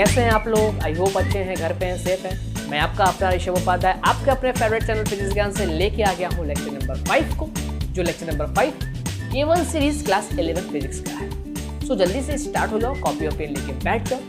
कैसे हैं आप लोग? आई होप अच्छे हैं, घर पे हैं, सेफ हैं। मैं आपका अपना ऋषभ उपाध्याय आपके अपने फेवरेट चैनल फिजिक्स ज्ञान से लेके आ गया हूँ लेक्चर नंबर 5 को, जो lecture number 5 A1 series class 11 physics का है। सो जल्दी से स्टार्ट हो जाओ, कॉपी और पेन लेके बैठ जाओ।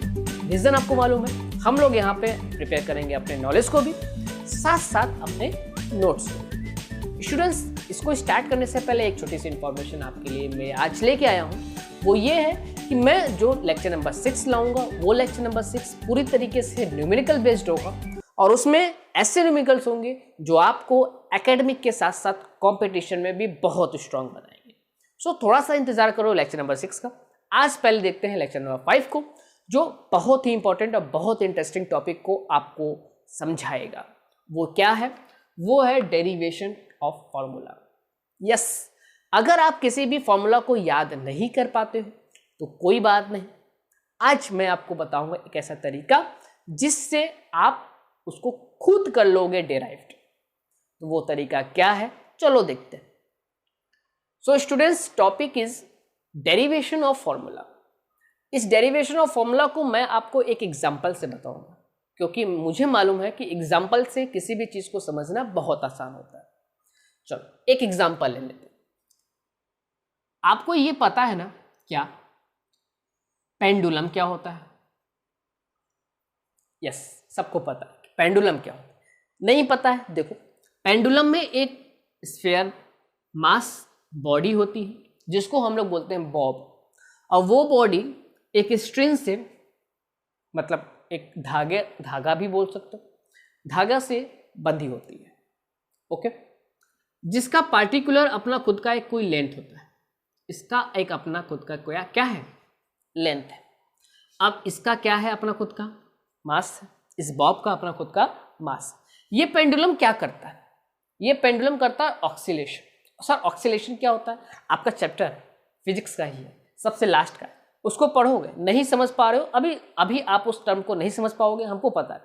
रीजन आपको मालूम है, हम लोग यहाँ पे प्रिपेयर करेंगे अपने नॉलेज को भी, साथ साथ अपने नोट्स को। स्टूडेंट्स, इसको स्टार्ट करने से पहले एक छोटी सी इंफॉर्मेशन आपके लिए मैं आज लेके आया हूँ। वो ये है कि मैं जो लेक्चर नंबर 6 लाऊंगा, वो लेक्चर नंबर 6 पूरी तरीके से न्यूमेरिकल बेस्ड होगा और उसमें ऐसे न्यूमेरिकल्स होंगे जो आपको एकेडमिक के साथ साथ कंपटीशन में भी बहुत स्ट्रांग बनाएंगे। सो थोड़ा सा इंतजार करो लेक्चर नंबर 6 का। आज पहले देखते हैं लेक्चर नंबर 5 को, जो बहुत ही इंपॉर्टेंट और बहुत इंटरेस्टिंग टॉपिक को आपको समझाएगा। वो क्या है? वो है डेरिवेशन ऑफ फॉर्मूला। यस, अगर आप किसी भी फॉर्मूला को याद नहीं कर पाते हो तो कोई बात नहीं, आज मैं आपको बताऊंगा एक ऐसा तरीका जिससे आप उसको खुद कर लोगे डेराइव्ड। तो वो तरीका क्या है, चलो देखते हैं। So students, topic is derivation of formula. इस डेरिवेशन ऑफ फॉर्मूला को मैं आपको एक एग्जांपल से बताऊंगा, क्योंकि मुझे मालूम है कि एग्जांपल से किसी भी चीज को समझना बहुत आसान होता है। चलो एक एग्जांपल ले लेते हैं। आपको ये पता है ना क्या पेंडुलम क्या होता है? यस, सबको पता है कि पेंडुलम क्या होता है। नहीं पता है? देखो, पेंडुलम में एक स्फीयर मास बॉडी होती है जिसको हम लोग बोलते हैं बॉब, और वो बॉडी एक स्ट्रिंग से, मतलब एक धागा भी बोल सकते हो, धागा से बंधी होती है। ओके, जिसका पार्टिकुलर अपना खुद का एक कोई लेंथ होता है। इसका एक अपना खुद का कोई क्या है? लेंथ है। अब इसका क्या है? अपना खुद का मास है। इस बॉब का अपना खुद का मास। ये पेंडुलम क्या करता है? ये पेंडुलम करता है ऑक्सीलेशन। सर, ऑक्सीलेशन क्या होता है? आपका चैप्टर फिजिक्स का ही है, सबसे लास्ट का है, उसको पढ़ोगे। नहीं समझ पा रहे हो अभी आप उस टर्म को नहीं समझ पाओगे, हमको पता है।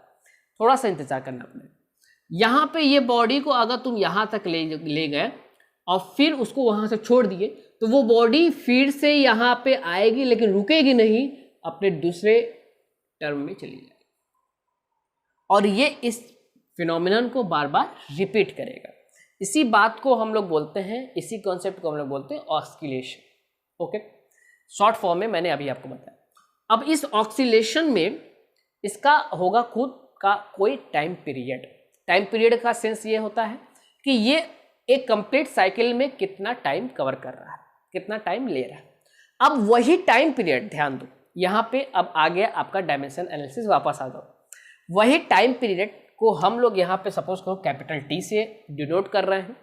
थोड़ा सा इंतजार करना पड़ेगा। यहाँ पे ये बॉडी को अगर तुम यहाँ तक ले गए और फिर उसको वहां से छोड़ दिए, तो वो बॉडी फिर से यहाँ पे आएगी, लेकिन रुकेगी नहीं, अपने दूसरे टर्म में चली जाएगी और ये इस फिनोमिनन को बार बार रिपीट करेगा। इसी बात को हम लोग बोलते हैं, इसी कॉन्सेप्ट को हम लोग बोलते हैं ऑस्किलेशन। ओके, शॉर्ट फॉर्म में मैंने अभी आपको बताया। अब इस ऑक्सीलेशन में इसका होगा खुद का कोई टाइम पीरियड। टाइम पीरियड का सेंस ये होता है कि ये एक कंप्लीट साइकिल में कितना टाइम कवर कर रहा है, कितना टाइम ले रहा है। अब वही टाइम पीरियड, ध्यान दो, यहाँ पे अब आ गया आपका डायमेंशन एनालिसिस, वापस आ जाओ। वही टाइम पीरियड को हम लोग यहाँ पे सपोज करो कैपिटल टी से डिनोट कर रहे हैं,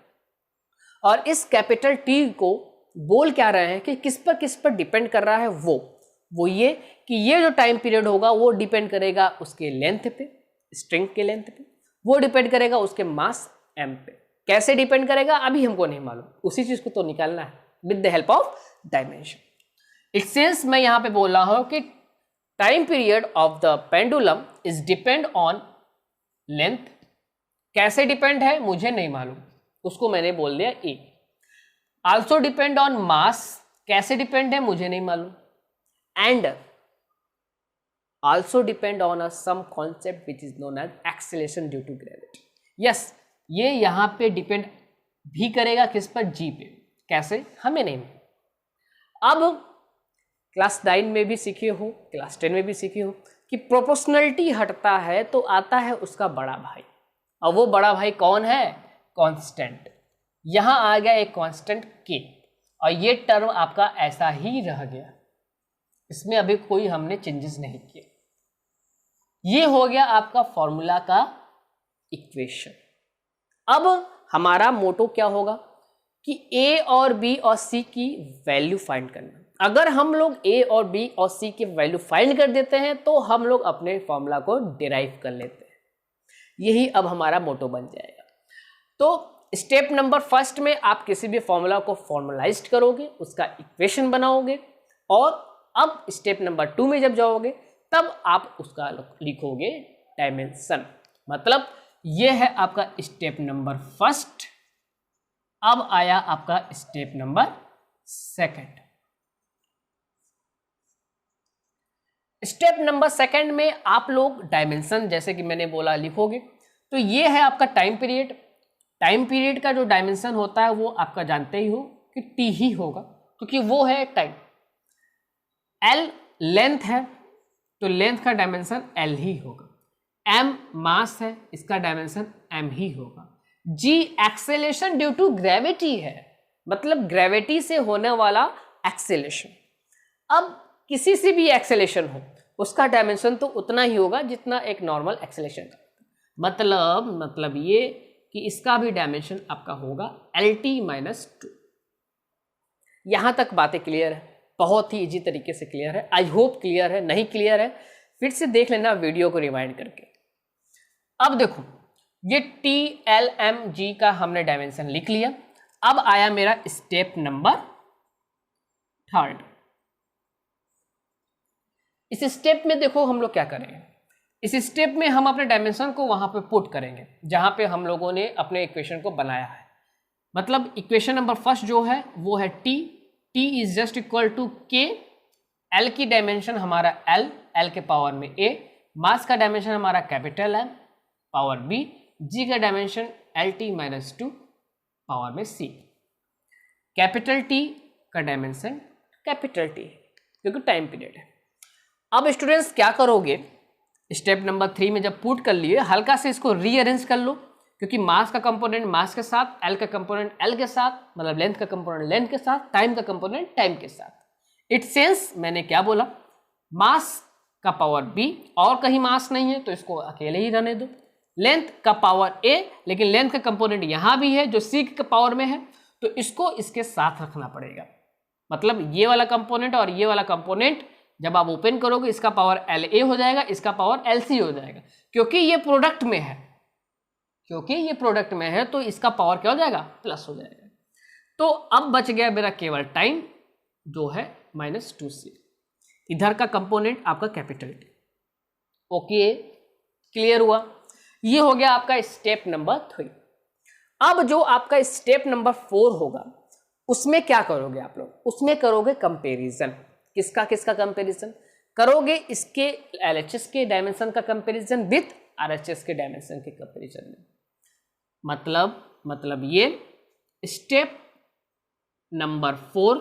और इस कैपिटल टी को बोल क्या रहे हैं कि किस पर डिपेंड कर रहा है। वो ये कि ये जो टाइम पीरियड होगा वो डिपेंड करेगा उसके लेंथ पे, स्ट्रिंग के लेंथ पे, वो डिपेंड करेगा उसके मास m पे। कैसे डिपेंड करेगा अभी हमको नहीं मालूम, उसी चीज को तो निकालना है with the help of dimension. It sense मैं यहाँ पे बोल रहा हूँ कि time period of the pendulum is depend on length. कैसे डिपेंड है मुझे नहीं मालूम, उसको मैंने बोल दिया ए। Also depend on mass. कैसे डिपेंड है मुझे नहीं मालूम। And also depend on a some concept which is known as acceleration due to gravity. Yes, ये यहाँ पे डिपेंड भी करेगा किस पर? जी पे। कैसे हमें नहीं। अब क्लास 9 में भी सीखे हो, क्लास 10 में भी सीखे हो कि प्रोपोर्शनलिटी हटता है तो आता है उसका बड़ा भाई, और वो बड़ा भाई कौन है? कांस्टेंट। यहाँ आ गया एक कांस्टेंट के, और ये टर्म आपका ऐसा ही रह गया, इसमें अभी कोई हमने चेंजेस नहीं किए। ये हो गया आपका फॉर्मूला का इक्वेशन। अब हमारा मोटो क्या होगा कि ए और बी और सी की वैल्यू फाइंड करना। अगर हम लोग ए और बी और सी की वैल्यू फाइंड कर देते हैं तो हम लोग अपने फॉर्मूला को डिराइव कर लेते हैं। यही अब हमारा मोटो बन जाएगा। तो स्टेप नंबर फर्स्ट में आप किसी भी फॉर्मूला को फॉर्मलाइज्ड करोगे, उसका इक्वेशन बनाओगे, और अब स्टेप नंबर 2 में जब जाओगे तब आप उसका लिखोगे डायमेंशन। मतलब ये है आपका स्टेप नंबर फर्स्ट। अब आया आपका step number second. Step number second में आप लोग डायमेंशन जैसे कि मैंने बोला लिखोगे। तो ये है आपका टाइम पीरियड। टाइम पीरियड का जो डायमेंशन होता है वो आपका जानते ही हो कि टी ही होगा, क्योंकि वो है टाइम। एल लेंथ है तो लेंथ का डायमेंशन एल ही होगा। एम मास है, इसका डायमेंशन एम ही होगा। जी एक्सेलेरेशन ड्यू टू ग्रेविटी है, मतलब ग्रेविटी से होने वाला एक्सेलेरेशन। अब किसी से भी एक्सेलेरेशन हो उसका डायमेंशन तो उतना ही होगा जितना एक नॉर्मल एक्सेलेरेशन का। मतलब ये कि इसका भी डायमेंशन आपका होगा LT-2। यहां तक बातें क्लियर है, बहुत ही इजी तरीके से क्लियर है। आई होप क्लियर है, नहीं क्लियर है फिर से देख लेना वीडियो को रिवाइंड करके। अब देखो ये TLMG का हमने डायमेंशन लिख लिया। अब आया मेरा स्टेप नंबर थर्ड। इस स्टेप में देखो हम लोग क्या करेंगे, इस स्टेप में हम अपने डायमेंशन को वहां पे पुट करेंगे जहां पे हम लोगों ने अपने इक्वेशन को बनाया है। मतलब इक्वेशन नंबर फर्स्ट जो है वो है T is just equal to K। L की डायमेंशन हमारा L के पावर में A, मास का डायमेंशन हमारा capital M power B, G का डायमेंशन LT-2 पावर में C। कैपिटल T का डायमेंशन कैपिटल T क्योंकि टाइम पीरियड है। अब स्टूडेंट्स क्या करोगे, स्टेप नंबर 3 में जब पुट कर लिए हल्का से इसको रीअरेंज कर लो, क्योंकि मास का कंपोनेंट मास के साथ, एल का कंपोनेंट एल के साथ, मतलब लेंथ का कंपोनेंट लेंथ के साथ, टाइम का कंपोनेंट टाइम के साथ। इट सेंस मैंने क्या बोला, मास का पावर बी और कहीं मास नहीं है तो इसको अकेले ही रहने दो। लेंथ का पावर ए, लेकिन लेंथ का कंपोनेंट यहां भी है जो सी के पावर में है तो इसको इसके साथ रखना पड़ेगा। मतलब ये वाला कंपोनेंट और ये वाला कंपोनेंट जब आप ओपन करोगे इसका पावर LA हो जाएगा, इसका पावर LC हो जाएगा, क्योंकि ये प्रोडक्ट में है, तो इसका पावर क्या हो जाएगा, प्लस हो जाएगा। तो अब बच गया मेरा केवल टाइम जो है -2C। इधर का कंपोनेंट आपका कैपिटल T। ओके क्लियर हुआ, ये हो गया आपका स्टेप नंबर 3। अब जो आपका स्टेप नंबर 4 होगा उसमें क्या करोगे आप लोग, उसमें करोगे कंपैरिजन। किसका कंपैरिजन करोगे, इसके LHS के डायमेंशन का कंपैरिजन विथ RHS के डायमेंशन के कंपैरिजन में। मतलब ये स्टेप नंबर 4,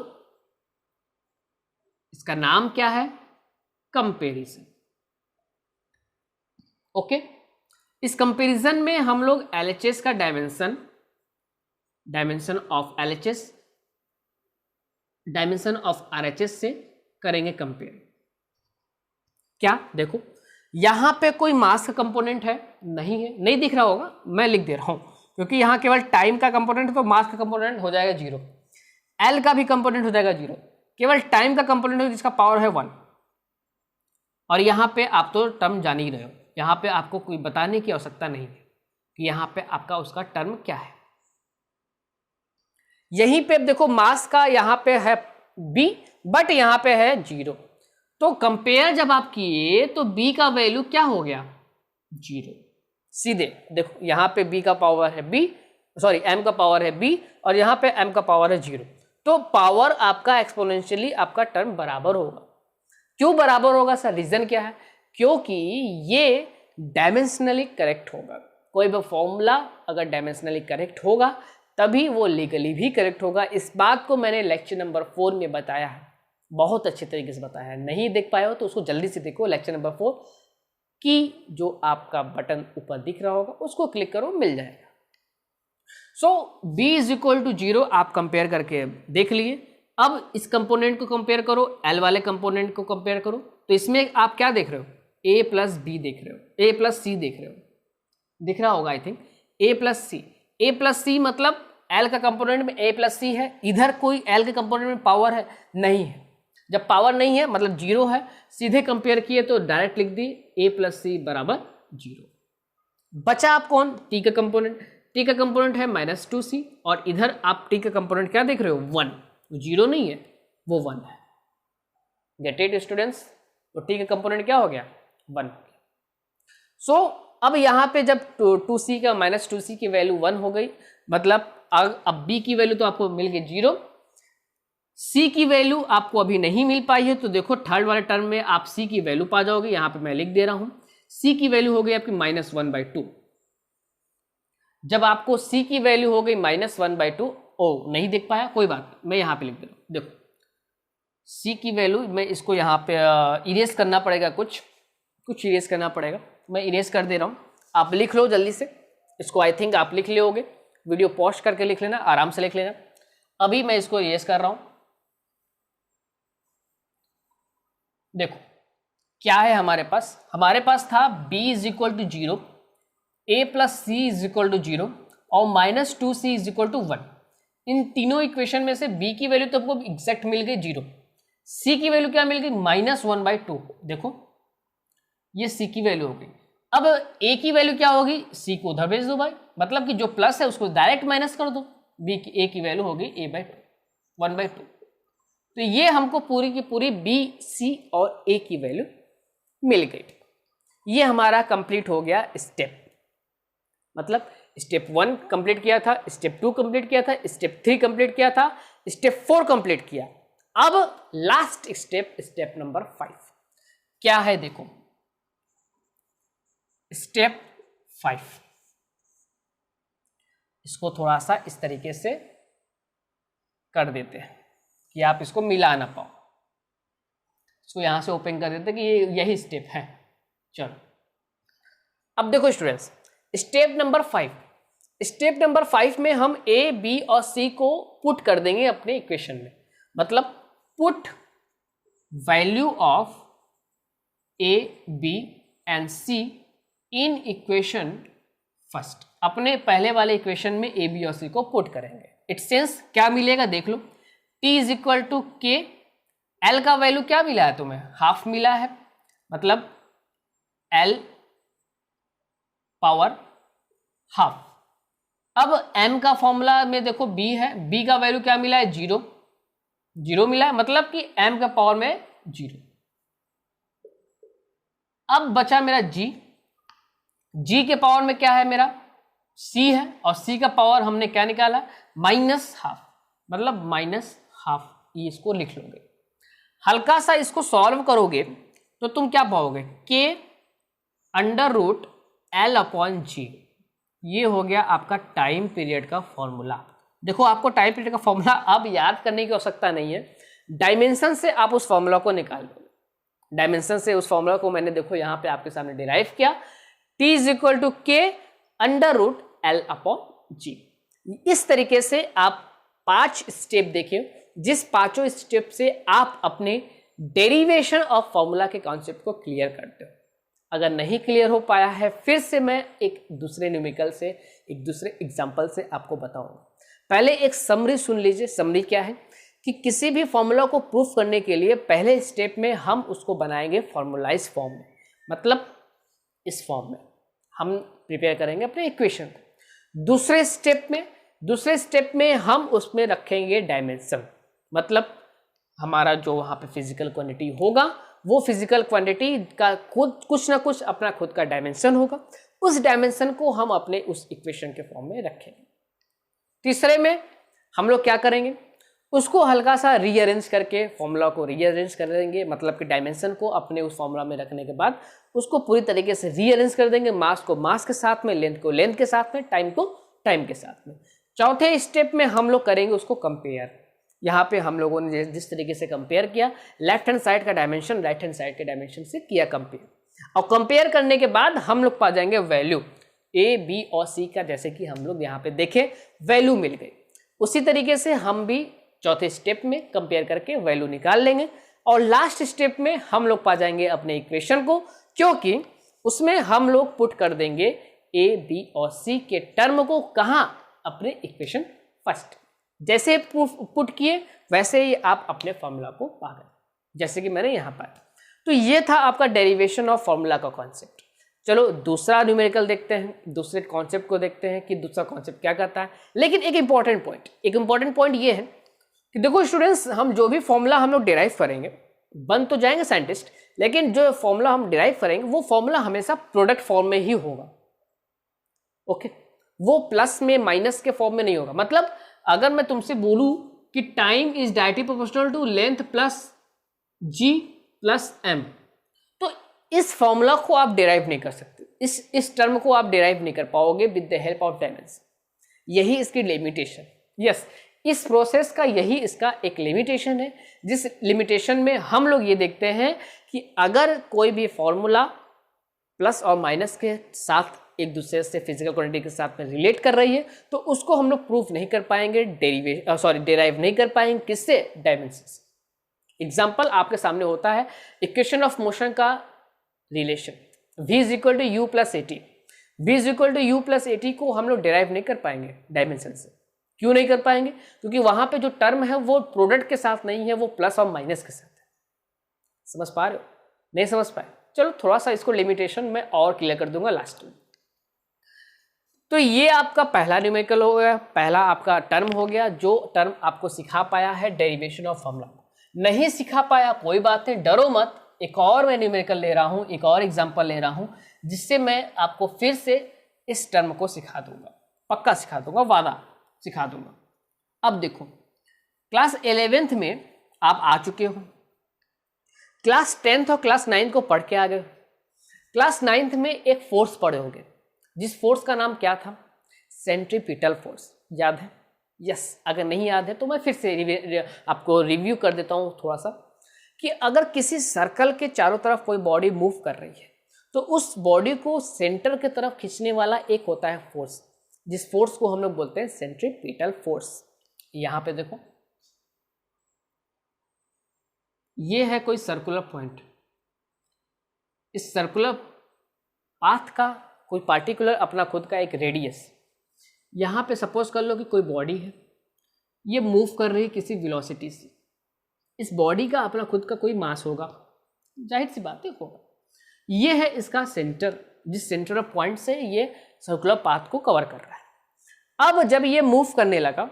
इसका नाम क्या है, कंपैरिजन। ओके, इस कंपैरिजन में हम लोग LHS का dimension of LHS dimension of RHS से करेंगे कंपेयर। क्या देखो यहां पे कोई मास का कंपोनेंट है नहीं है, नहीं दिख रहा होगा, मैं लिख दे रहा हूं क्योंकि यहां केवल टाइम का कंपोनेंट है तो मास का कंपोनेंट हो जाएगा 0, एल का भी कंपोनेंट हो जाएगा 0, केवल टाइम का कंपोनेंट है जिसका पावर है 1। और यहां पे आप तो टर्म जान ही रहे हो, यहां पे आपको कोई बताने की आवश्यकता नहीं है कि यहां पे आपका उसका टर्म क्या है। यहीं पे देखो मास का यहां पे है B बट यहां पे है 0, तो कंपेयर जब आप किए तो B का वैल्यू क्या हो गया, 0। सीधे देखो यहां पे B का पावर है M का पावर है B और यहां पे M का पावर है 0, तो पावर आपका एक्सपोनेंशियली आपका टर्म बराबर होगा। क्यों बराबर होगा सर, रीजन क्या है, क्योंकि ये डायमेंशनली करेक्ट होगा। कोई भी फॉर्मूला अगर डायमेंशनली करेक्ट होगा तभी वो लीगली भी करेक्ट होगा। इस बात को मैंने लेक्चर नंबर 4 में बताया है, बहुत अच्छे तरीके से बताया है। नहीं देख पाए हो तो उसको जल्दी से देखो, लेक्चर नंबर 4 की जो आपका बटन ऊपर दिख रहा होगा उसको क्लिक करो, मिल जाएगा। सो B = 0 आप कंपेयर करके देख लिए। अब इस कंपोनेंट को कंपेयर करो, L वाले कंपोनेंट को कंपेयर करो, तो इसमें आप क्या देख रहे हो, A + B देख रहे हो, A + C देख रहे हो, दिख रहा होगा आई थिंक, A + C मतलब L का कंपोनेंट में A + C है, इधर कोई L के कंपोनेंट में पावर है नहीं है। जब पावर नहीं है मतलब 0 है, सीधे कंपेयर किए तो डायरेक्ट लिख दी A + C = 0। बचा आप कौन, T का कंपोनेंट, T का कंपोनेंट है -2C और इधर आप T का कंपोनेंट क्या देख रहे हो, 1, 0 नहीं है वो 1 है। गेट इट स्टूडेंट्स, तो T का कंपोनेंट क्या हो गया, 1। सो अब यहाँ पे जब 2C का -2C की वैल्यू 1 हो गई, मतलब अब B की वैल्यू तो आपको मिल गई 0, सी की वैल्यू आपको अभी नहीं मिल पाई है, तो देखो थर्ड वाले टर्म में आप सी की वैल्यू पा जाओगे। यहां पे मैं लिख दे रहा हूं, सी की वैल्यू हो गई आपकी -1/2। जब आपको सी की वैल्यू हो गई -1/2, ओ नहीं देख पाया, कोई बात नहीं, मैं यहां पे लिख दे रहा हूं। देखो सी की वैल्यू, मैं इसको यहाँ पे इरेज करना पड़ेगा, कुछ इरेज करना पड़ेगा, मैं इरेज कर दे रहा हूँ। आप लिख लो जल्दी से इसको, आई थिंक आप लिख लोगे, वीडियो पॉज करके लिख लेना, आराम से लिख लेना। अभी मैं इसको इरेज कर रहा हूँ। देखो क्या है हमारे पास था b = 0, a + c = 0 और -2c = 1। इन तीनों इक्वेशन में से b की वैल्यू तो आपको एग्जैक्ट मिल गई 0, c की वैल्यू क्या मिल गई -1/2। देखो ये c की वैल्यू हो गई। अब a की वैल्यू क्या होगी, c को उधर भेज दो भाई, मतलब कि जो प्लस है उसको डायरेक्ट माइनस कर दो। a की वैल्यू हो गई a/2 1/2। तो ये हमको पूरी की पूरी b, c और a की वैल्यू मिल गई। ये हमारा कंप्लीट हो गया स्टेप, मतलब स्टेप 1 कंप्लीट किया था, स्टेप 2 कंप्लीट किया था, स्टेप 3 कंप्लीट किया था, स्टेप 4 कंप्लीट किया। अब लास्ट स्टेप, स्टेप नंबर 5 क्या है, देखो स्टेप 5। इसको थोड़ा सा इस तरीके से कर देते हैं कि आप इसको मिला ना पाओ। इसको यहां से ओपन कर देते हैं कि ये यही स्टेप है। चलो अब देखो स्टूडेंट्स, स्टेप नंबर 5 में हम ए, बी और सी को पुट कर देंगे अपने इक्वेशन में। मतलब put value of A, B and C in equation first. अपने पहले वाले इक्वेशन में ए, बी और सी को पुट करेंगे। इट सेंस क्या मिलेगा देख लो, T = K, L का वैल्यू क्या मिला है तुम्हें, हाफ मिला है, मतलब L पावर हाफ। अब M का फॉर्मूला में देखो B है, B का वैल्यू क्या मिला है 0 मिला है, मतलब कि M का पावर में 0। अब बचा मेरा G के पावर में क्या है मेरा C है, और C का पावर हमने क्या निकाला -1/2, मतलब -1/2। ये इसको लिख लोगे। हल्का सा इसको सॉल्व करोगे तो तुम क्या पाओगे, K√L/G। ये हो गया आपका टाइम पीरियड का फॉर्मूला। देखो आपको टाइम पीरियड का फॉर्मूला अब याद करने की आवश्यकता नहीं है, डायमेंशन से आप उस फॉर्मूला को निकाल लो। डायमेंशन से उस फॉर्मूला को मैंने देखो यहाँ पे आपके सामने डिराइव किया, T = K√L/G। इस तरीके से आप 5 स्टेप देखिए, जिस पांचों स्टेप से आप अपने डेरिवेशन ऑफ फॉर्मूला के कॉन्सेप्ट को क्लियर करते हो। अगर नहीं क्लियर हो पाया है, फिर से मैं एक दूसरे न्यूमेरिकल से, एक दूसरे एग्जांपल से आपको बताऊंगा। पहले एक समरी सुन लीजिए। समरी क्या है कि किसी भी फॉर्मूला को प्रूफ करने के लिए पहले स्टेप में हम उसको बनाएंगे फॉर्मूलाइज फॉर्म में, मतलब इस फॉर्म में हम प्रिपेयर करेंगे अपने इक्वेशन को। दूसरे स्टेप में हम उसमें रखेंगे डायमेंशन, मतलब हमारा जो वहाँ पे फिजिकल क्वांटिटी होगा, वो फिजिकल क्वांटिटी का कुछ ना कुछ अपना खुद का डायमेंशन होगा। उस डायमेंशन को हम अपने उस इक्वेशन के फॉर्म में रखेंगे। तीसरे में हम लोग क्या करेंगे, उसको हल्का सा रीअरेंज करके फॉर्मूला को रीअरेंज कर देंगे, मतलब कि डायमेंशन को अपने उस फॉर्मूला में रखने के बाद उसको पूरी तरीके से रीअरेंज कर देंगे, मास को मास के साथ में, लेंथ को लेंथ के साथ में, टाइम को टाइम के साथ में। चौथे स्टेप में हम लोग करेंगे उसको कंपेयर। यहाँ पे हम लोगों ने जिस तरीके से कंपेयर किया, लेफ्ट हैंड साइड का डायमेंशन राइट हैंड साइड के डायमेंशन से किया कंपेयर, और कंपेयर करने के बाद हम लोग पा जाएंगे वैल्यू ए, बी और सी का, जैसे कि हम लोग यहाँ पे देखें वैल्यू मिल गई। उसी तरीके से हम भी चौथे स्टेप में कंपेयर करके वैल्यू निकाल लेंगे, और लास्ट स्टेप में हम लोग पा जाएंगे अपने इक्वेशन को, क्योंकि उसमें हम लोग पुट कर देंगे ए, बी और सी के टर्म को कहाँ, अपने इक्वेशन फर्स्ट। जैसे पुट किए वैसे ही आप अपने फॉर्मूला को पा गए, जैसे कि मैंने यहाँ पाया। तो ये था आपका डेरिवेशन ऑफ फॉर्मूला का कॉन्सेप्ट। चलो दूसरा न्यूमेरिकल देखते हैं, दूसरे कॉन्सेप्ट को देखते हैं कि दूसरा कॉन्सेप्ट क्या करता है। लेकिन एक इंपॉर्टेंट पॉइंट ये है कि देखो स्टूडेंट्स, हम जो भी फॉर्मूला हम लोग डिराइव करेंगे, बन तो जाएंगे साइंटिस्ट, लेकिन जो फॉर्मूला हम डिराइव करेंगे वो फॉर्मूला हमेशा प्रोडक्ट फॉर्म में ही होगा। ओके, वो प्लस में माइनस के फॉर्म में नहीं होगा। मतलब अगर मैं तुमसे बोलूं कि time is directly proportional to length plus G plus M, तो इस फॉर्मूला को आप डिराइव नहीं कर सकते, इस टर्म को आप डिराइव नहीं कर पाओगे with the help of dimension. यही इसकी लिमिटेशन, यस, इस प्रोसेस का यही इसका एक लिमिटेशन है, जिस लिमिटेशन में हम लोग ये देखते हैं कि अगर कोई भी फॉर्मूला प्लस और माइनस के साथ एक दूसरे से फिजिकल क्वांटिटी के साथ में रिलेट कर रही है तो उसको हम लोग प्रूफ नहीं कर पाएंगे, डिराइव नहीं कर पाएंगे, किससे? डायमेंशन से। एग्जाम्पल आपके सामने होता है इक्वेशन ऑफ मोशन का relation v is equal to u plus A T, v is equal to u plus A T को हम लोग डिराइव नहीं कर पाएंगे डायमेंशन से। क्यों नहीं कर पाएंगे? क्योंकि वहां पे जो टर्म है वो प्रोडक्ट के साथ नहीं है, वो प्लस और माइनस के साथ है। समझ पा रहे हो? नहीं समझ पाए? चलो थोड़ा सा इसको लिमिटेशन में और क्लियर कर दूंगा लास्ट में। तो ये आपका पहला न्यूमेरिकल हो गया, पहला आपका टर्म हो गया, जो टर्म आपको सिखा पाया है डेरिवेशन ऑफ फॉर्मूला। नहीं सिखा पाया कोई बात नहीं, डरो मत, एक और मैं न्यूमेरिकल ले रहा हूं, एक और एग्जांपल ले रहा हूं, जिससे मैं आपको फिर से इस टर्म को सिखा दूंगा, पक्का सिखा दूंगा, वादा सिखा दूंगा। अब देखो, क्लास 11th में आप आ चुके हो, क्लास 10th और क्लास 9th को पढ़ के आ गए। क्लास 9th में एक फोर्स पढ़े होंगे, जिस फोर्स का नाम क्या था? Centripetal force. याद है? यस। अगर नहीं याद है तो मैं फिर से आपको रिव्यू कर देता हूँ थोड़ा सा, कि अगर किसी सर्कल के चारों तरफ कोई बॉडी मूव कर रही है तो उस बॉडी को सेंटर की तरफ खींचने वाला एक होता है फोर्स, जिस फोर्स को हम लोग बोलते हैं सेंट्रीपिटल फोर्स। यहां पे देखो, ये है कोई सर्कुलर पॉइंट, इस सर्कुलर पाथ का कोई पार्टिकुलर अपना खुद का एक रेडियस, यहां पे सपोज कर लो कि कोई बॉडी है, ये मूव कर रही है किसी वेलोसिटी से, इस बॉडी का अपना खुद का कोई मास होगा, जाहिर सी बात है होगा। ये है इसका सेंटर, जिस सेंटर ऑफ पॉइंट से ये सर्कुलर पाथ को कवर कर रहा है। अब जब ये मूव करने लगा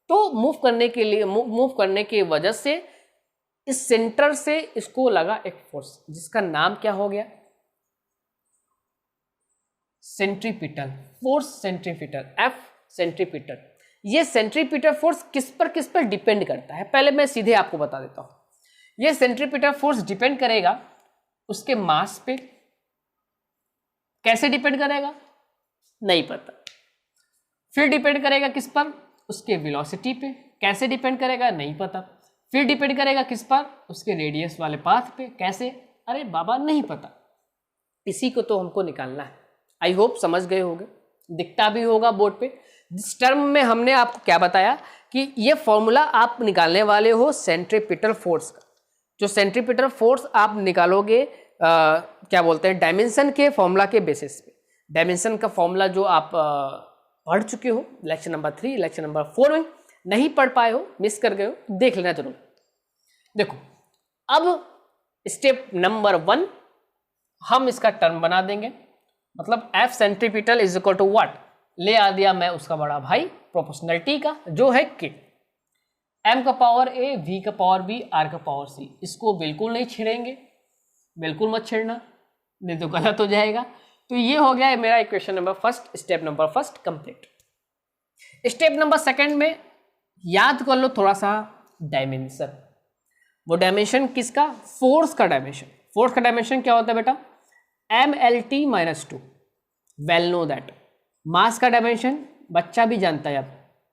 तो मूव करने की वजह से इस सेंटर से इसको लगा एक फोर्स, जिसका नाम क्या हो गया? Centripetal force, centripetal F centripetal. ये सेंट्रीपिटल फोर्स किस पर डिपेंड करता है? पहले मैं सीधे आपको बता देता हूं। ये सेंट्रीपिटल फोर्स डिपेंड करेगा उसके मास पे। कैसे डिपेंड करेगा? नहीं पता। फिर डिपेंड करेगा किस पर? उसके वेलोसिटी पे। कैसे डिपेंड करेगा? नहीं पता। फिर डिपेंड करेगा किस पर? उसके रेडियस वाले पाथ पे। कैसे? अरे बाबा नहीं पता। इसी को तो हमको निकालना है। आई होप समझ गए होंगे, दिखता भी होगा बोर्ड पे। जिस टर्म में हमने आपको क्या बताया कि ये फॉर्मूला आप निकालने वाले हो सेंट्रीपिटल फोर्स का। जो सेंट्रीपिटल फोर्स आप निकालोगे क्या बोलते हैं, डायमेंशन के फॉर्मूला के बेसिस पे। डायमेंशन का फॉर्मूला जो आप पढ़ चुके हो लेक्चर नंबर 3, लेक्चर नंबर 4 में, नहीं पढ़ पाए हो, मिस कर गए हो, देख लेना जरूर। देखो, अब स्टेप नंबर 1 हम इसका टर्म बना देंगे, मतलब F centripetal is equal to what? ले आ दिया मैं उसका बड़ा भाई प्रोपोर्शनलिटी का, जो है के, एम का पावर ए, वी का पावर बी, आर का पावर सी। इसको बिल्कुल नहीं छेड़ेंगे, बिल्कुल मत छेड़ना, नहीं तो गलत हो जाएगा। तो ये हो गया है मेरा equation number first, step number first complete. Step number second में याद कर लो थोड़ा सा डायमेंशन। वो डायमेंशन किसका? फोर्स का डायमेंशन। फोर्स का डायमेंशन क्या होता है बेटा? MLT - 2, well no that. Mass का डायमेंशन बच्चा भी जानता है अब,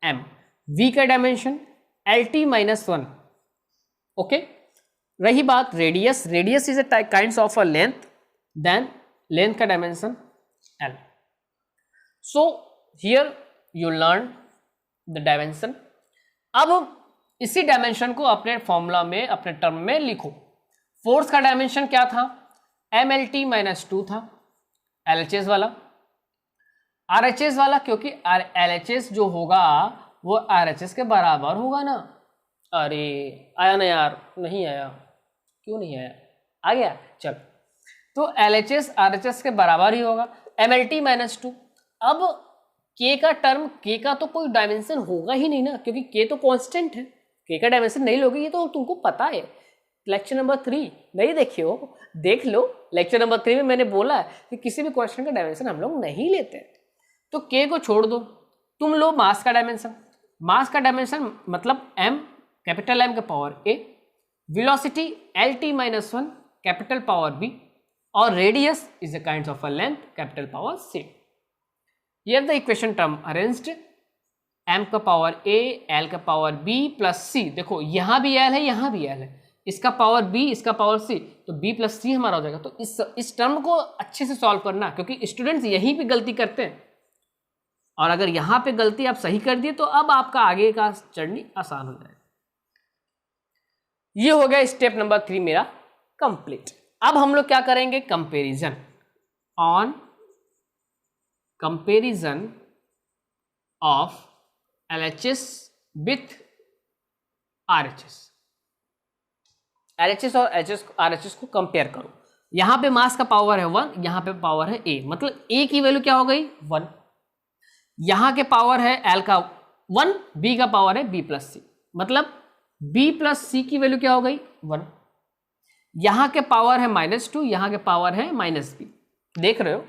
m। v का डायमेंशन LT - 1। ओके, रही बात radius, radius is a kind of a length, then length का dimension L। So here you learn the dimension. अब इसी डायमेंशन को अपने फॉर्मूला में, अपने टर्म में लिखो। फोर्स का डायमेंशन क्या था? MLT - 2 था, LHS वाला। RHS वाला, क्योंकि LHS जो होगा वो RHS के बराबर होगा ना। अरे आया ना यार? नहीं आया, क्यों नहीं आया? आ गया, चल। तो LHS RHS के बराबर ही होगा, MLT - 2। अब K का टर्म, K का तो कोई डायमेंशन होगा ही नहीं ना, क्योंकि K तो कांस्टेंट है। K का डायमेंशन नहीं लोगे, ये तो तुमको पता है। लेक्चर नंबर 3 नहीं देखे हो, देख लो। लेक्चर नंबर 3 में मैंने बोला है कि किसी भी क्वेश्चन का डायमेंशन हम लोग नहीं लेते। तो K को छोड़ दो, तुम लो मास का डायमेंशन। मास का डायमेंशन मतलब M कैपिटल एम का power A, velocity L T minus one capital power B, और radius is the kind of a length capital power C. Here the equation term arranged, M का power A, L का power B plus C. देखो यहाँ भी L है, यहाँ भी L है, इसका पावर बी, इसका पावर सी, तो बी प्लस सी हमारा हो जाएगा। तो इस टर्म को अच्छे से सॉल्व करना, क्योंकि स्टूडेंट्स यहीं पे गलती करते हैं, और अगर यहाँ पे गलती आप सही कर दिए तो अब आपका आगे का जर्नी आसान हो जाएगा। ये हो गया स्टेप नंबर 3 मेरा कंप्लीट। अब हम लोग क्या करेंगे, comparison, on comparison of LHS with RHS। LHS और RHS को कंपेयर करो। यहां पे मास का पावर है 1, यहां पे पावर है A, मतलब A की वैल्यू क्या हो गई 1, यहां के पावर है L का 1, B का पावर है B प्लस सी, मतलब B प्लस सी की वैल्यू क्या हो गई 1, यहां के पावर है -2, यहां के पावर है -B, देख रहे हो।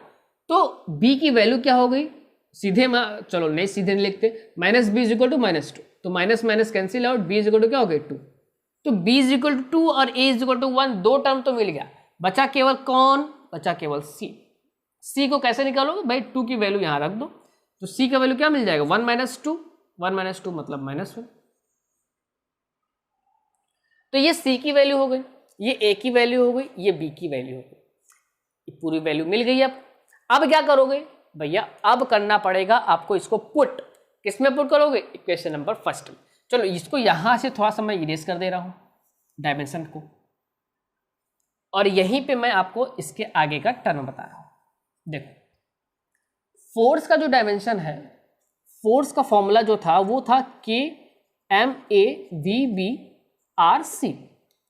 तो B की वैल्यू क्या हो गई, सीधे चलो नहीं सीधे नहीं लिखते, -B इज इक्वल टू -2, तो minus minus cancel out, B is equal to क्या हो गई 2, तो B इज इक्वल टू 2 और A इज इक्वल टू 1, दो टर्म तो मिल गया, बचा केवल कौन, बचा केवल C। C को कैसे निकालोगे भाई, 2 की वैल्यू यहां रख दो, तो C का वैल्यू क्या मिल जाएगा 1 - 2, 1 - 2 मतलब -1, तो ये C की वैल्यू हो गई, ये A की वैल्यू हो गई, ये B की वैल्यू हो गई, ये पूरी वैल्यू मिल गई। अब क्या करोगे भैया, अब करना पड़ेगा आपको इसको पुट, किसमें पुट करोगे, इक्वेशन नंबर फर्स्ट में। चलो इसको यहां से थोड़ा सा मैं इरेज कर दे रहा हूं डायमेंशन को, और यहीं पे मैं आपको इसके आगे का टर्म बता रहा हूं। देखो फोर्स का जो डायमेंशन है, फोर्स का फॉर्मूला जो था वो था K M A V B R C।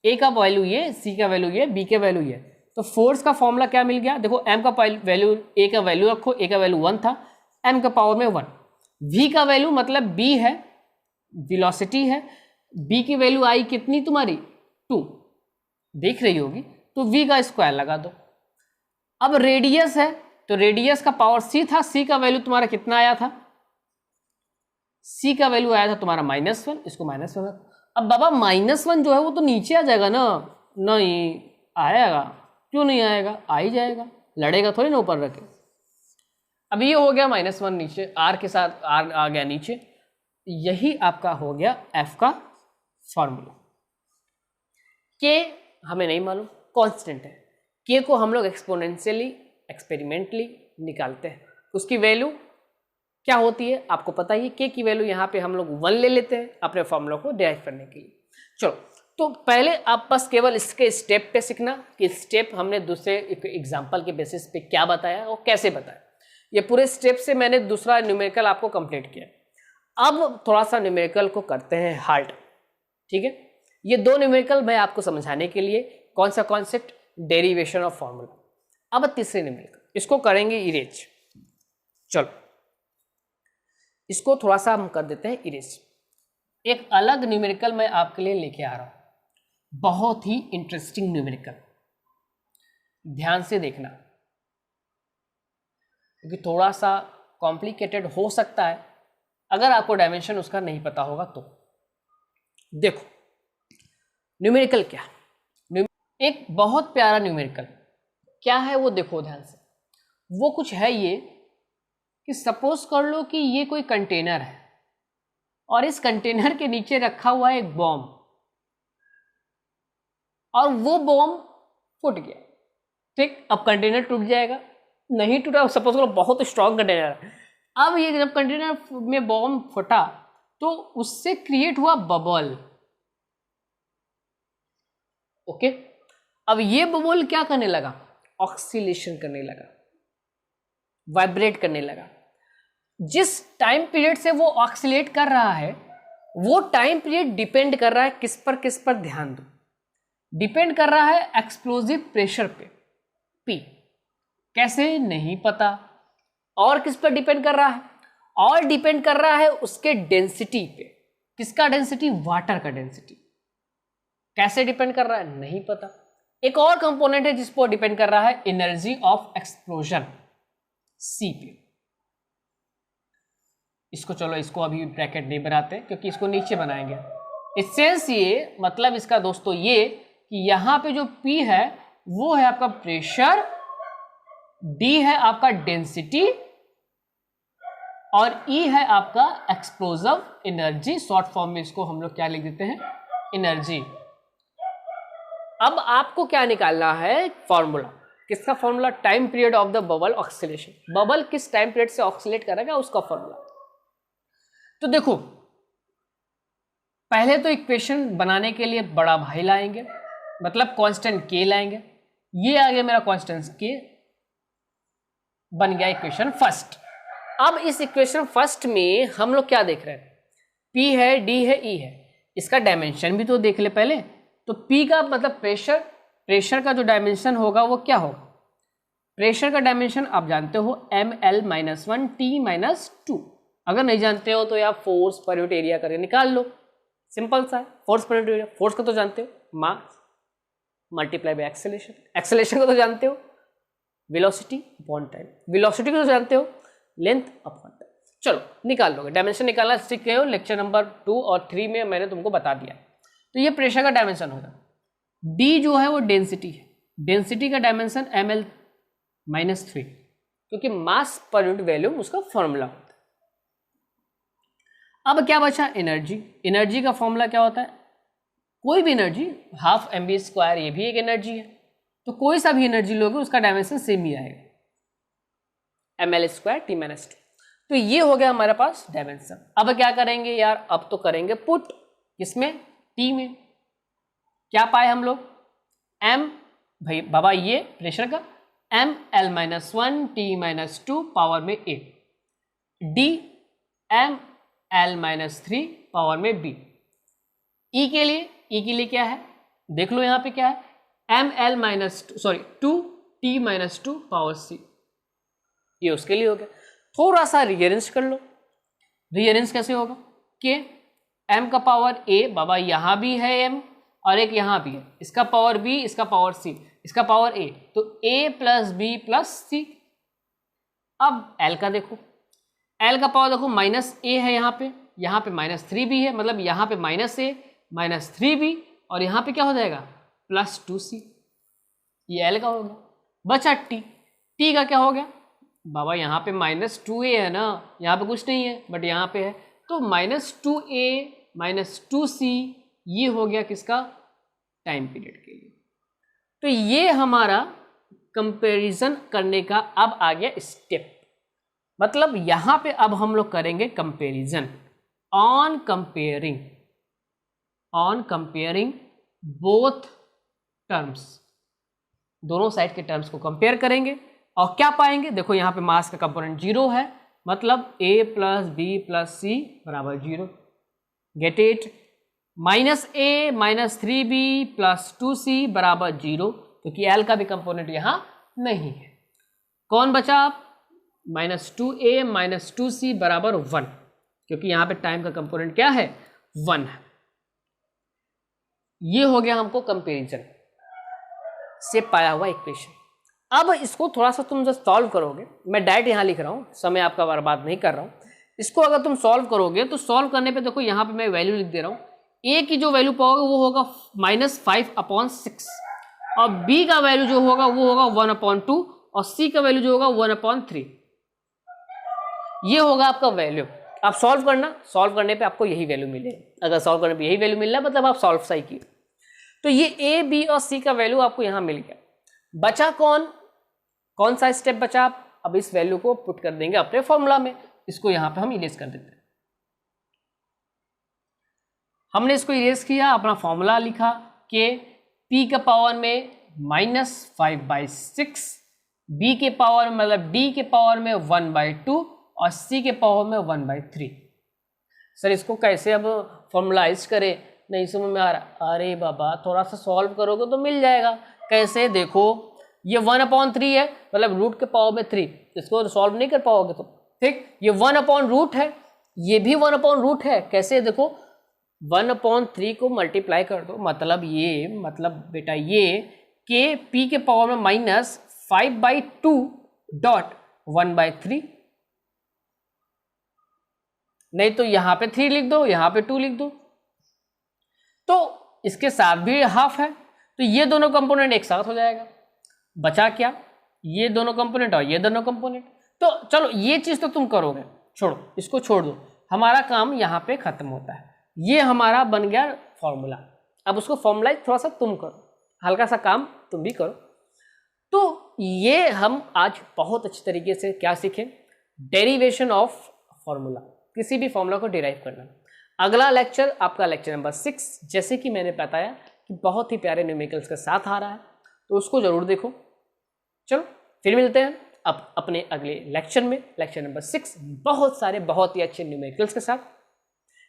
A का वैल्यू ये, C का वैल्यू ये, B का वैल्यू ये, तो फोर्स का फॉर्मूला क्या मिल गया, देखो M का वैल्यू, A का वैल्यू रखो, A का वैल्यू 1 था, M का पावर में 1, V का वैल्यू मतलब B है, वेलोसिटी है, B की वैल्यू आई कितनी तुम्हारी 2, देख रही होगी, तो V का स्क्वायर लगा दो। अब रेडियस है, तो रेडियस का पावर C था, C का वैल्यू तुम्हारा कितना आया था, C का वैल्यू आया था तुम्हारा -1, इसको -1। अब बाबा -1 जो है वो तो नीचे आ जाएगा ना, नहीं आएगा, क्यों नहीं आएगा, आ ही जाएगा, लड़ेगा थोड़ी ना ऊपर रखे। अब ये हो गया -1 नीचे, R के साथ R आ गया नीचे, यही आपका हो गया F का फॉर्मूला। K हमें नहीं मालूम, कांस्टेंट है, K को हम लोग एक्सपोनेंशियली एक्सपेरिमेंटली निकालते हैं, उसकी वैल्यू क्या होती है आपको पता ही, K की वैल्यू यहाँ पे हम लोग 1 ले लेते हैं अपने फॉर्मूला को डिराइव करने के लिए। चलो तो पहले आप बस केवल इसके स्टेप पे सीखना कि स्टेप हमने दूसरे एग्जाम्पल के बेसिस पे क्या बताया और कैसे बताया, ये पूरे स्टेप से मैंने दूसरा न्यूमेरिकल आपको कंप्लीट किया। अब थोड़ा सा न्यूमेरिकल को करते हैं हार्ड, ठीक है। ये दो न्यूमेरिकल मैं आपको समझाने के लिए, कौन सा कॉन्सेप्ट, डेरिवेशन ऑफ फॉर्मूला। अब तीसरे न्यूमेरिकल, इसको करेंगे इरेज। चलो इसको थोड़ा सा हम कर देते हैं इरेज। एक अलग न्यूमेरिकल मैं आपके लिए लेके आ रहा हूं, बहुत ही इंटरेस्टिंग न्यूमेरिकल, ध्यान से देखना क्योंकि थोड़ा सा कॉम्प्लिकेटेड हो सकता है अगर आपको डायमेंशन उसका नहीं पता होगा तो। देखो न्यूमेरिकल क्या, एक बहुत प्यारा न्यूमेरिकल क्या है वो देखो ध्यान से। वो कुछ है ये कि सपोज कर लो कि ये कोई कंटेनर है और इस कंटेनर के नीचे रखा हुआ है एक बॉम्ब, और वो बॉम्ब फूट गया, ठीक। अब कंटेनर टूट जाएगा, नहीं टूटा, सपोज करो बहुत स्ट्रॉन्ग कंटेनर है। अब ये जब कंटेनर में बॉम्ब फटा तो उससे क्रिएट हुआ बबल, ओके। अब ये बबल क्या करने लगा, ऑक्सीलेशन करने लगा, वाइब्रेट करने लगा। जिस टाइम पीरियड से वो ऑक्सीलेट कर रहा है वो टाइम पीरियड डिपेंड कर रहा है किस पर ध्यान दो, डिपेंड कर रहा है एक्सप्लोजिव प्रेशर पे, P। कैसे नहीं पता, और किस पर डिपेंड कर रहा है, और डिपेंड कर रहा है उसके डेंसिटी पे। किसका डेंसिटी, वाटर का डेंसिटी। कैसे डिपेंड कर रहा है नहीं पता। एक और कंपोनेंट है जिस पर डिपेंड कर रहा है, एनर्जी ऑफ एक्सप्लोजन, C पे। इसको चलो इसको अभी ब्रैकेट नहीं बनाते क्योंकि इसको नीचे बनाएंगे, सेंस ये मतलब इसका दोस्तों ये कि यहां पे जो P है वो है आपका प्रेशर, D है आपका डेंसिटी और E है आपका एक्सप्लोजिव एनर्जी। शॉर्ट फॉर्म में इसको हम लोग क्या लिख देते हैं, एनर्जी। अब आपको क्या निकालना है, फॉर्मूला। किसका formula, time period of the bubble oscillation. Bubble किस टाइम पीरियड से ऑक्सीलेट करेगा उसका फॉर्मूला। तो देखो पहले तो इक्वेशन बनाने के लिए बड़ा भाई लाएंगे, मतलब कांस्टेंट के लाएंगे। ये आ गया मेरा कांस्टेंट के, बन गया इक्वेशन फर्स्ट। अब इस इक्वेशन फर्स्ट में हम लोग क्या देख रहे हैं, P है, D है, E है, इसका डायमेंशन भी तो देख ले पहले। तो P का मतलब प्रेशर, प्रेशर का जो डायमेंशन होगा वो क्या होगा, प्रेशर का डायमेंशन आप जानते हो ml-1 T-2। अगर नहीं जानते हो तो आप फोर्स पर यूनिट एरिया करके निकाल लो, सिंपल सा है। Force per unit area, force को तो जानते हो, मास मल्टीप्लाई बाय एक्सेलेरेशन, एक्सेलेरेशन को तो जानते हो, वेलोसिटी अपॉन टाइम, वेलोसिटी को तो जानते हो, लेंथ अपॉन टाइम। चलो निकाल लोगे, डायमेंशन निकालना सीख गए हो, लेक्चर नंबर 2 और 3 में मैंने तुमको बता दिया। तो ये प्रेशर का डायमेंशन होगा। डी जो है वो डेंसिटी है, डेंसिटी का डायमेंशन ml-3, क्योंकि मास पर यूनिट वॉल्यूम उसका फॉर्मूला होता है। अब क्या बचा, एनर्जी। एनर्जी का फॉर्मूला क्या होता है, कोई भी एनर्जी हाफ mv², ये भी एक एनर्जी है। तो कोई सा भी एनर्जी लोगे उसका डायमेंशन सेम ही आएगा, ml² T-2। तो ये हो गया हमारे पास डायमेंशन। अब क्या करेंगे यार, अब तो करेंगे पुट किसमें, T में। क्या पाए हम लोग, m भाई बाबा ये प्रेशर का ml-1 T-2 पावर में a, d ml-3 पावर में b। E के लिए क्या है, देख लो यहाँ पे क्या है, ml-2 T-2 पावर c, ये उसके लिए हो गया। थोड़ा सा रीअरेंज कर लो, रीअरेंज कैसे होगा, के m का पावर a, बाबा यहाँ भी है m और एक यहाँ भी है, इसका पावर b, इसका पावर c, इसका पावर a, तो a plus b plus c। अब l का देखो, l का पावर देखो -a है यहाँ पे -3b है, मतलब यहाँ पे -a -3b और यहाँ पे क्या हो जाएगा +2c, ये l का हो गया। बचा t का क्या हो गया, बाबा यहाँ पे -2a है ना, यहाँ पे कुछ नहीं है बट यहाँ पे है, तो -2a -2c, ये हो गया किसका, टाइम पीरियड के लिए। तो ये हमारा कंपैरिजन करने का अब आ गया स्टेप, मतलब यहाँ पे अब हम लोग करेंगे comparison on comparing both terms, दोनों साइड के टर्म्स को कंपेयर करेंगे और क्या पाएंगे, देखो यहाँ पे मास का कंपोनेंट 0 है, मतलब a plus b plus c बराबर 0, get it. -a -3b plus 2c बराबर 0, क्योंकि l का भी कंपोनेंट यहाँ नहीं है। कौन बचा आप, -2a -2c बराबर 1, क्योंकि यहाँ पे टाइम का कंपोनेंट क्या है 1 है। ये हो गया हमको कंपैरिजन से पाया हुआ इक्वेशन। अब इसको थोड़ा सा तुम जब सॉल्व करोगे, मैं डायरेक्ट यहाँ लिख रहा हूँ, समय आपका बर्बाद नहीं कर रहा हूँ, इसको अगर तुम सॉल्व करोगे तो सॉल्व करने पे देखो यहाँ पे मैं वैल्यू लिख दे रहा हूँ, a की जो वैल्यू पाओगे वो होगा -5/6 और b का वैल्यू जो होगा वो होगा 1/2 और c का वैल्यू जो होगा 1/3। ये होगा आपका वैल्यू। आप सॉल्व करना, सॉल्व करने पे आपको यही वैल्यू मिलेगा। अगर सॉल्व करने पे यही वैल्यू मिल रहा है मतलब आप सॉल्व सही किए। तो ये a b और c का वैल्यू आपको यहाँ मिल गया। बचा कौन सा स्टेप बचा, आप अब इस वैल्यू को पुट कर देंगे अपने फॉर्मूला में। इसको यहाँ पे हम इरेज कर देते हैं। हमने इसको इरेज किया, अपना फॉर्मूला लिखा कि p के पावर में -5/6, b के पावर मतलब d के पावर में 1/2 और c के पावर में 1/3। सर इसको कैसे अब फॉर्मुलाइज करें, नहीं समझ में आ रहा। अरे बाबा थोड़ा सा सॉल्व करोगे तो मिल जाएगा। कैसे, देखो ये 1/3 है, मतलब रूट के पावर में 3, इसको सॉल्व नहीं कर पाओगे तो ठीक। ये 1/रूट है, ये भी 1/रूट है। कैसे, देखो 1/3 को मल्टीप्लाई कर दो, मतलब ये, मतलब बेटा ये के p के पावर में -5/2 डॉट 1/3, नहीं तो यहाँ पे 3 लिख दो, यहाँ पे 2 लिख दो। तो इसके साथ भी हाफ है, तो ये दोनों कंपोनेंट एक साथ हो जाएगा। बचा क्या, ये दोनों कंपोनेंट और ये दोनों कंपोनेंट। तो चलो ये चीज तो तुम करोगे, छोड़ो इसको, छोड़ दो, हमारा काम यहाँ पे खत्म होता है। ये हमारा बन गया फॉर्मूला। अब उसको फॉर्मुलाइज थोड़ा सा तुम करो, हल्का सा काम तुम भी करो। तो ये हम आज बहुत अच्छी तरीके से क्या सीखे, डेरिवेशन ऑफ फॉर्मूला, किसी भी फॉर्मूला को डिराइव करना। अगला लेक्चर आपका लेक्चर नंबर 6, जैसे कि मैंने बताया कि बहुत ही प्यारे न्यूमेरिकल्स के साथ आ रहा है, तो उसको जरूर देखो। चलो फिर मिलते हैं अब अपने अगले लेक्चर में, लेक्चर नंबर 6, बहुत सारे बहुत ही अच्छे न्यूमेरिकल्स के साथ।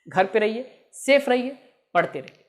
घर पे रहिए, सेफ रहिए, पढ़ते रहिए।